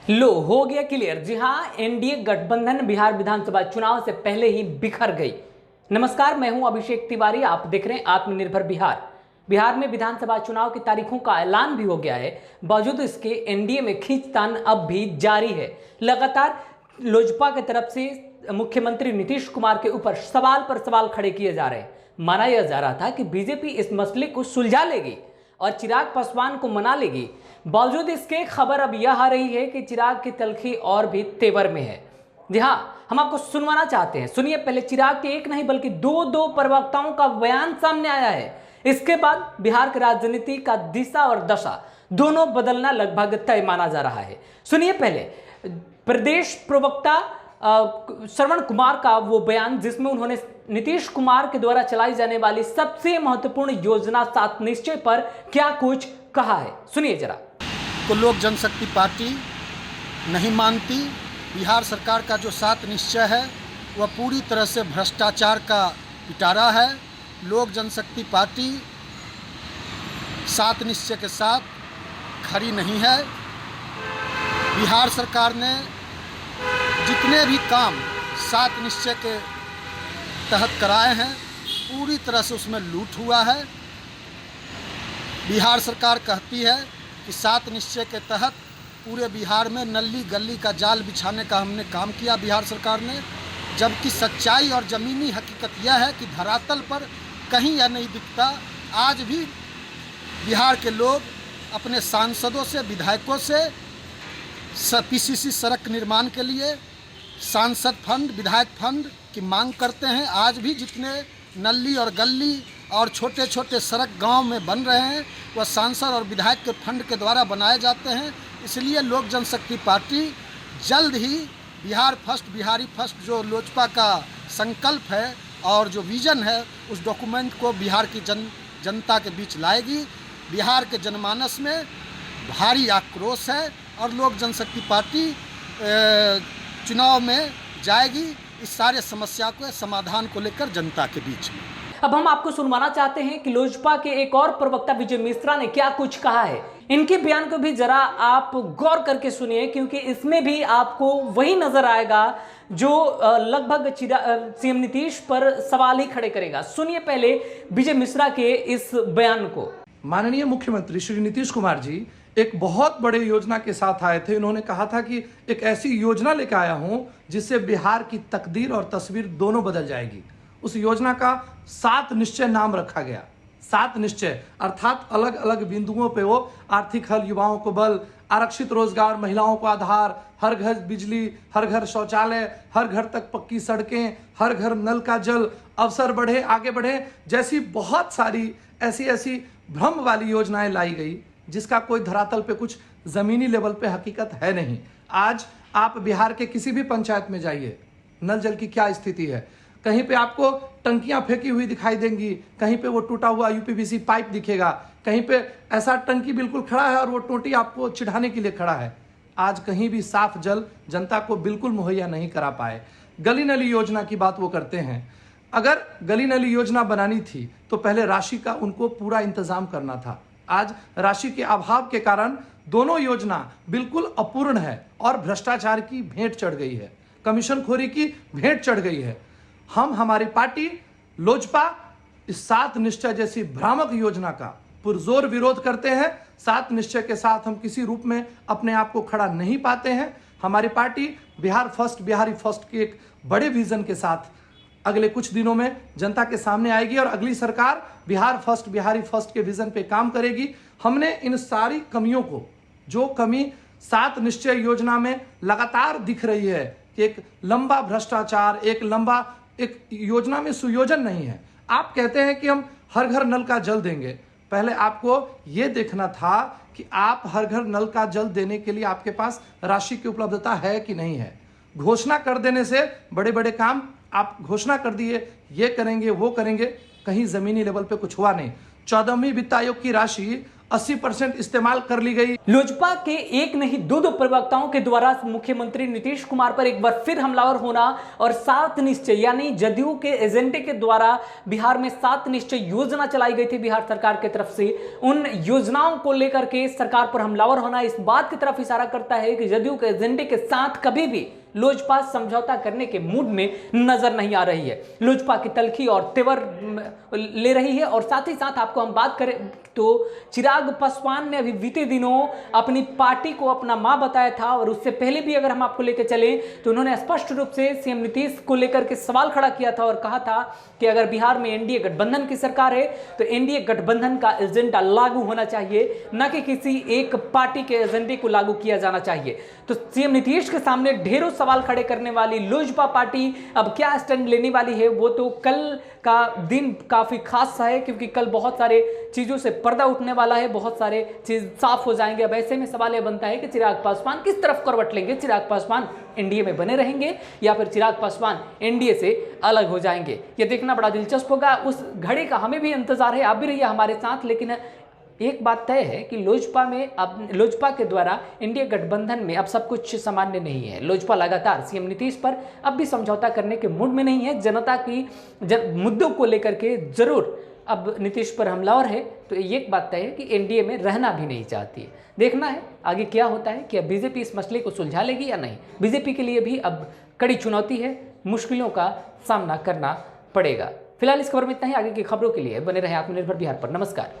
लो हो गया क्लियर। जी हां, एनडीए गठबंधन बिहार विधानसभा चुनाव से पहले ही बिखर गई। नमस्कार, मैं हूं अभिषेक तिवारी, आप देख रहे हैं आत्मनिर्भर बिहार। बिहार में विधानसभा चुनाव की तारीखों का ऐलान भी हो गया है। बावजूद इसके एनडीए में खींचतान अब भी जारी है। लगातार लोजपा की तरफ से मुख्यमंत्री नीतीश कुमार के ऊपर सवाल पर सवाल खड़े किए जा रहे हैं। माना यह जा रहा था कि बीजेपी इस मसले को सुलझा लेगी और चिराग पासवान को मना लेगी। बावजूद इसके खबर अब यह आ रही है कि चिराग की तलखी और भी तेवर में है। जी हां, हम आपको सुनवाना चाहते हैं, सुनिए। पहले चिराग के एक नहीं बल्कि दो प्रवक्ताओं का बयान सामने आया है। इसके बाद बिहार की राजनीति का दिशा और दशा दोनों बदलना लगभग तय माना जा रहा है। सुनिए पहले प्रदेश प्रवक्ता श्रवण कुमार का वो बयान, जिसमें उन्होंने नीतीश कुमार के द्वारा चलाई जाने वाली सबसे महत्वपूर्ण योजना 7 निश्चय पर क्या कुछ कहा है, सुनिए जरा। तो लोक जनशक्ति पार्टी नहीं मानती। बिहार सरकार का जो 7 निश्चय है वह पूरी तरह से भ्रष्टाचार का पिटारा है। लोक जनशक्ति पार्टी 7 निश्चय के साथ खड़ी नहीं है। बिहार सरकार ने जितने भी काम 7 निश्चय के तहत कराए हैं पूरी तरह से उसमें लूट हुआ है। बिहार सरकार कहती है कि 7 निश्चय के तहत पूरे बिहार में नली गली का जाल बिछाने का हमने काम किया बिहार सरकार ने, जबकि सच्चाई और ज़मीनी हकीकत यह है कि धरातल पर कहीं यह नहीं दिखता। आज भी बिहार के लोग अपने सांसदों से, विधायकों से पीसीसी सड़क निर्माण के लिए सांसद फंड, विधायक फंड की मांग करते हैं। आज भी जितने नली और गली और छोटे छोटे सड़क गांव में बन रहे हैं वह सांसद और विधायक के फंड के द्वारा बनाए जाते हैं। इसलिए लोक जनशक्ति पार्टी जल्द ही बिहार फर्स्ट, बिहारी फर्स्ट जो लोजपा का संकल्प है और जो विज़न है उस डॉक्यूमेंट को बिहार की जनता के बीच लाएगी। बिहार के जनमानस में भारी आक्रोश है और लोक जनशक्ति पार्टी चुनाव में जाएगी इस सारे समस्या को, समाधान को लेकर जनता के बीच में। अब हम आपको सुनवाना चाहते हैं कि लोजपा के एक और प्रवक्ता विजय मिश्रा ने क्या कुछ कहा है। इनके बयान को भी जरा आप गौर करके सुनिए, क्योंकि इसमें भी आपको वही नजर आएगा जो लगभग सीएम नीतीश पर सवाल ही खड़े करेगा। सुनिए पहले विजय मिश्रा के इस बयान को। माननीय मुख्यमंत्री श्री नीतीश कुमार जी एक बहुत बड़े योजना के साथ आए थे। उन्होंने कहा था कि एक ऐसी योजना लेकर आया हूं जिससे बिहार की तकदीर और तस्वीर दोनों बदल जाएगी। उस योजना का 7 निश्चय नाम रखा गया। 7 निश्चय अर्थात अलग अलग बिंदुओं पे वो आर्थिक हल, युवाओं को बल, आरक्षित रोजगार, महिलाओं को आधार, हर घर बिजली, हर घर शौचालय, हर घर तक पक्की सड़कें, हर घर नल का जल, अवसर बढ़े, आगे बढ़े, जैसी बहुत सारी ऐसी भ्रम वाली योजनाएं लाई गई जिसका कोई धरातल पे कुछ जमीनी लेवल पे हकीकत है नहीं। आज आप बिहार के किसी भी पंचायत में जाइए, नल जल की क्या स्थिति है। कहीं पे आपको टंकियां फेंकी हुई दिखाई देंगी, कहीं पे वो टूटा हुआ यूपीवीसी पाइप दिखेगा, कहीं पे ऐसा टंकी बिल्कुल खड़ा है और वो टोटी आपको चिढ़ाने के लिए खड़ा है। आज कहीं भी साफ जल जनता को बिल्कुल मुहैया नहीं करा पाए। गली नली योजना की बात वो करते हैं। अगर गली नली योजना बनानी थी तो पहले राशि का उनको पूरा इंतजाम करना था। आज राशि के अभाव के कारण दोनों योजना बिल्कुल अपूर्ण है और भ्रष्टाचार की भेंट चढ़ गई है, कमीशनखोरी की भेंट चढ़ गई है। हमारी पार्टी लोजपा इस 7 निश्चय जैसी भ्रामक योजना का पुरजोर विरोध करते हैं। 7 निश्चय के साथ हम किसी रूप में अपने आप को खड़ा नहीं पाते हैं। हमारी party Bihar first, Bihari first के एक बड़े विजन के साथ अगले कुछ दिनों में जनता के सामने आएगी और अगली सरकार बिहार फर्स्ट, बिहारी फर्स्ट के विजन पे काम करेगी। हमने इन सारी कमियों को, जो कमी 7 निश्चय योजना में लगातार दिख रही है कि एक लंबा भ्रष्टाचार, एक योजना में सुयोजन नहीं है। आप कहते हैं कि हम हर घर नल का जल देंगे। पहले आपको यह देखना था कि आप हर घर नल का जल देने के लिए आपके पास राशि की उपलब्धता है कि नहीं है। घोषणा कर देने से बड़े बड़े काम आप घोषणा कर दिए, ये करेंगे वो करेंगे, कहीं जमीनी लेवल पे कुछ हुआ नहीं। 14वीं वित्त आयोग की राशि 80% इस्तेमाल कर ली गई। लोजपा के एक नहीं दो प्रवक्ताओं के द्वारा मुख्यमंत्री नीतीश कुमार पर एक बार फिर हमलावर होना और 7 निश्चय यानी जदयू के एजेंडे के द्वारा बिहार में 7 निश्चय योजना चलाई गई थी बिहार सरकार की तरफ से, उन योजनाओं को लेकर के सरकार पर हमलावर होना इस बात की तरफ इशारा करता है कि जदयू के एजेंडे के साथ कभी भी लोजपा समझौता करने के मूड में नजर नहीं आ रही है। लोजपा की तलखी और तेवर ले रही है। और साथ ही साथ आपको हम बात करें तो चिराग पासवान ने अभी बीते दिनों अपनी पार्टी को अपना मां बताया था, और उससे पहले भी अगर हम आपको लेकर चलें तो उन्होंने स्पष्ट रूप से सीएम नीतीश को लेकर के सवाल खड़ा किया था और कहा था कि अगर बिहार में एनडीए गठबंधन की सरकार है तो एनडीए गठबंधन का एजेंडा लागू होना चाहिए, न कि किसी एक पार्टी के एजेंडे को लागू किया जाना चाहिए। तो सीएम नीतीश के सामने ढेरों सवाल खड़े करने वाली लोजपा पार्टी अब क्या स्टैंड लेने वाली है, वो तो कल का दिन काफी खास है, क्योंकि कल बहुत सारे चीजों से पर्दा उठने वाला है, बहुत सारे चीज साफ हो जाएंगे। अब ऐसे में सवाल यह बनता है कि चिराग पासवान किस तरफ करवट लेंगे, चिराग पासवान एनडीए में बने रहेंगे या फिर चिराग पासवान एनडीए से अलग हो जाएंगे। यह देखना बड़ा दिलचस्प होगा। उस घड़ी का हमें भी इंतजार है, आप भी रहिए हमारे साथ। लेकिन एक बात तय है कि लोजपा में अब लोजपा के द्वारा एनडीए गठबंधन में अब सब कुछ सामान्य नहीं है। लोजपा लगातार सीएम नीतीश पर अब भी समझौता करने के मूड में नहीं है। जनता की मुद्दों को लेकर के जरूर अब नीतीश पर हमलावर है, तो एक बात तय है कि एनडीए में रहना भी नहीं चाहती है। देखना है आगे क्या होता है कि अब बीजेपी इस मसले को सुलझा लेगी या नहीं। बीजेपी के लिए भी अब कड़ी चुनौती है, मुश्किलों का सामना करना पड़ेगा। फिलहाल इस खबर में इतना ही। आगे की खबरों के लिए बने रहे आत्मनिर्भर बिहार पर। नमस्कार।